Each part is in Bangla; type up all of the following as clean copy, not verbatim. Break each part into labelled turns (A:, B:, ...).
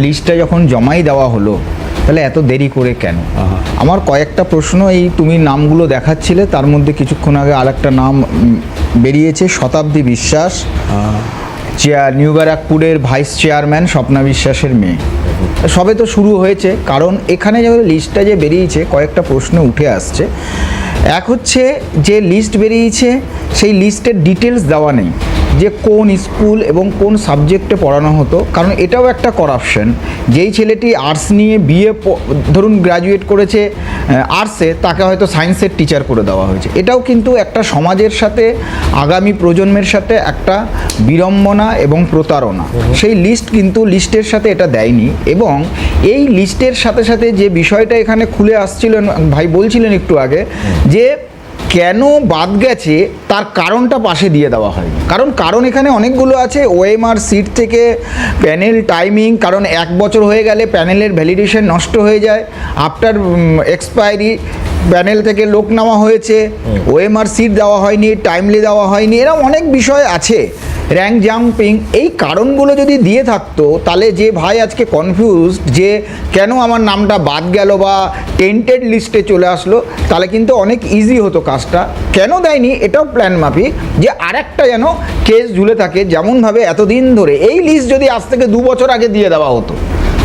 A: লিস্টটা যখন জমাই দেওয়া হলো তাহলে এত দেরি করে কেন? আমার কয়েকটা প্রশ্ন, এই তুমি নামগুলো দেখাচ্ছিলে তার মধ্যে কিছুক্ষণ আগে আরেকটা নাম বেরিয়েছে, শতাব্দী বিশ্বাস, নিউ ব্যারাকপুরের ভাইস চেয়ারম্যান স্বপ্না বিশ্বাসের মেয়ে। সবে তো শুরু হয়েছে, কারণ এখানে যে লিস্টটা যে বেরিয়েছে কয়েকটা প্রশ্ন উঠে আসছে। এক হচ্ছে যে লিস্ট বেরিয়েছে সেই লিস্টের ডিটেলস দেওয়া নেই, যে কোন স্কুল এবং কোন সাবজেক্টে পড়ানো হতো, কারণ এটাও একটা করাপশন। যেই ছেলেটি আর্টস নিয়ে বিএ ধরুন গ্র্যাজুয়েট করেছে আর্টসে, তাকে হয়তো সায়েন্সের টিচার করে দেওয়া হয়েছে। এটাও কিন্তু একটা সমাজের সাথে, আগামী প্রজন্মের সাথে একটা বিড়ম্বনা এবং প্রতারণা। সেই লিস্ট কিন্তু লিস্টের সাথে এটা দেয়নি, এবং এই লিস্টের সাথে সাথে যে বিষয়টা এখানে খুলে আসছিলেন, ভাই বলছিলেন একটু আগে, যে কেন বাদ গেছে তার কারণটা পাশে দিয়ে দেওয়া হয়। কারণ এখানে অনেকগুলো আছে। ওএমআর সিট থেকে প্যানেল টাইমিং, কারণ 1 বছর হয়ে গেলে প্যানেলের ভ্যালিডেশন নষ্ট হয়ে যায়। আফটার এক্সপায়ারি প্যানেল থেকে লোক নেওয়া হয়েছে, ওএমআর সিট দেওয়া হয়নি, টাইমলি দেওয়া হয়নি, এরকম অনেক বিষয় আছে। র্যাঙ্ক জাম্পিং, এই কারণগুলো যদি দিয়ে থাকতো তাহলে যে ভাই আজকে কনফিউজড যে কেন আমার নামটা বাদ গেল বা টেন্টেড লিস্টে চলে আসলো, তাহলে কিন্তু অনেক ইজি হতো কাজটা। কেন দেয়নি এটাও প্ল্যান মাফিক, যে আরেকটা যেন কেস ঝুলে থাকে। যেমনভাবে এতদিন ধরে এই লিস্ট যদি আজ থেকে 2 বছর আগে দিয়ে দেওয়া হতো,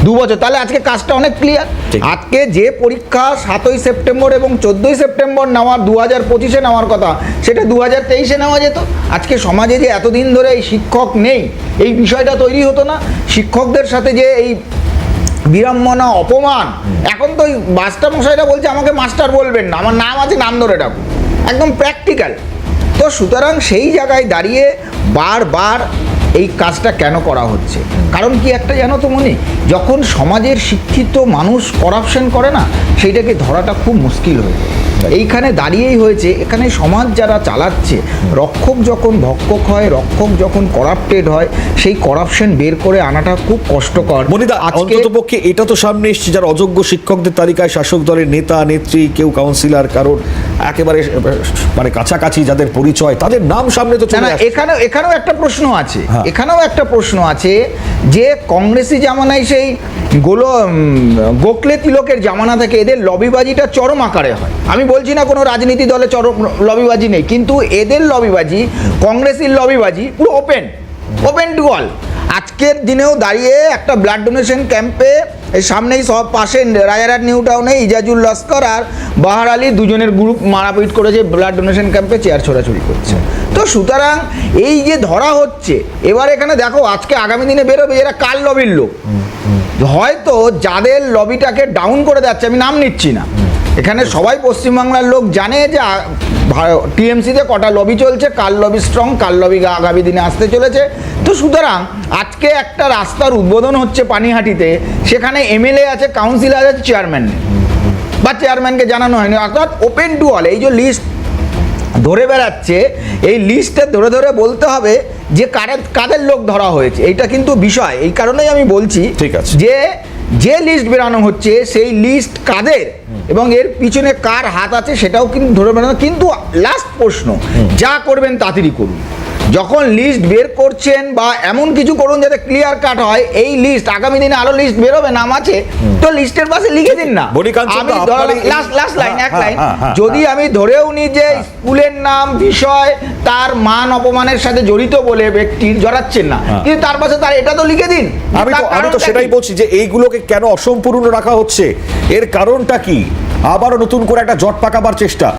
A: 2 বছর, তাহলে আজকে কাজটা অনেক ক্লিয়ার। আজকে যে পরীক্ষা 7ই সেপ্টেম্বর এবং 14ই সেপ্টেম্বর নেওয়ার, 2025-এ নেওয়ার কথা, সেটা 2023-এ নেওয়া যেত। আজকে সমাজে যে এতদিন ধরে এই শিক্ষক নেই, এই বিষয়টা তৈরি হতো না। শিক্ষকদের সাথে যে এই বিড়ম্বনা, অপমান, এখন তো ওই মাস্টারমশাইরা বলছে আমাকে মাস্টার বলবেন না, আমার নাম আছে, নাম ধরে ডাকুন, একদম প্র্যাকটিক্যাল। তো সুতরাং সেই জায়গায় দাঁড়িয়ে বারবার এই কাজটা কেন করা হচ্ছে? কারণ কি একটা জানো তো মনি, যখন সমাজের শিক্ষিত মানুষ করাপশন করে না, সেইটাকে ধরাটা খুব মুশকিল হয়ে যায়। এইখানে দাঁড়িয়েই হয়েছে, এখানে সমাজ যারা চালাচ্ছে, রক্ষক যখন ভক্ষক হয়, রক্ষক যখন করাপ্টেড হয়, সেই করাপশন বের করে আনাটা খুব কষ্টকর।
B: মনিদা, অন্ততপক্ষে এটা তো সামনে এসছে, যারা অযোগ্য শিক্ষকদের তালিকায় শাসক দলের নেতা নেত্রী, কেউ কাউন্সিলর, কারোর একেবারে মানে কাছাকাছি যাদের পরিচয়, তাদের নাম সামনে তো চলে আসছে।
A: এখানেও একটা প্রশ্ন আছে, এখানেও একটা প্রশ্ন আছে যে কংগ্রেসি জামানায় সেই গোখলে তিলকের জামানা থেকে এদের লবিবাজিটা চরম আকারে হয়। আমি বলছি না কোনো রাজনীতি দলে চরম লবিবাজি নেই, কিন্তু এদের লবিবাজি, কংগ্রেসির লবিবাজি পুরো ওপেন টু অল। আজকের দিনেও দাঁড়িয়ে একটা ব্লাড ডোনেশন ক্যাম্পে এই সামনেই সব পাশে রাজারহাট নিউ টাউনে ইজাজুল লস্কর আর বাহার আলী দুজনের গ্রুপ মারাপিট করেছে, ব্লাড ডোনেশন ক্যাম্পে চেয়ার ছোড়াছুড়ি করছে। তো সুতরাং এই যে ধরা হচ্ছে, এবার এখানে দেখো আজকে আগামী দিনে বেরোবে এরা কার লবির লোক। হয়তো যাদের লবিটাকে ডাউন করে যাচ্ছে, আমি নাম নিচ্ছি না, এখানে সবাই পশ্চিমবাংলার লোক জানে যে টিএমসিতে কটা লবি চলছে, কার লবি স্ট্রং, কার লবি আগামী দিনে আসতে চলেছে। তো সুতরাং আজকে একটা রাস্তার উদ্বোধন হচ্ছে পানিহাটিতে, সেখানে এমএলএ আছে, কাউন্সিলর আছে, চেয়ারম্যান নেই, বা চেয়ারম্যানকে জানানো হয়নি, অর্থাৎ ওপেন টু অল। এই যে লিস্ট ধরে বেড়াচ্ছে, এই লিস্টটা ধরে ধরে বলতে হবে যে কাদের লোক ধরা হয়েছে, এইটা কিন্তু বিষয়। এই কারণেই আমি বলছি যে লিস্ট বেরানো হচ্ছে সেই লিস্ট কাদের এবং এর পিছনে কার হাত আছে সেটাও কিন্তু ধরে বেড়ানো। কিন্তু লাস্ট প্রশ্ন, যা করবেন তাড়াতাড়ি করুন। যখন লিস্ট বের করছেন বা এমন কিছু করুন যাতে ক্লিয়ার কাট হয়, এই লিস্ট আগামী দিনে আরো লিস্ট বেরোবে, নাম আছে তো লিস্টের পাশে লিখে দিন না। আমি লাস্ট লাইন, এক লাইন, যদি আমি ধরেও নিই যে স্কুলের নাম, বিষয়, তার মান অপমানের সাথে জড়িত বলে ব্যক্তির জড়াচ্ছেন না, কিন্তু তার পাশে তার এটা তো লিখে দিন।
B: আমি তো সেটাই বলছি যে এইগুলোকে কেন অসম্পূর্ণ রাখা হচ্ছে, এর কারণটা কি? আবারও নতুন করে একটা জট পাকাবার চেষ্টা।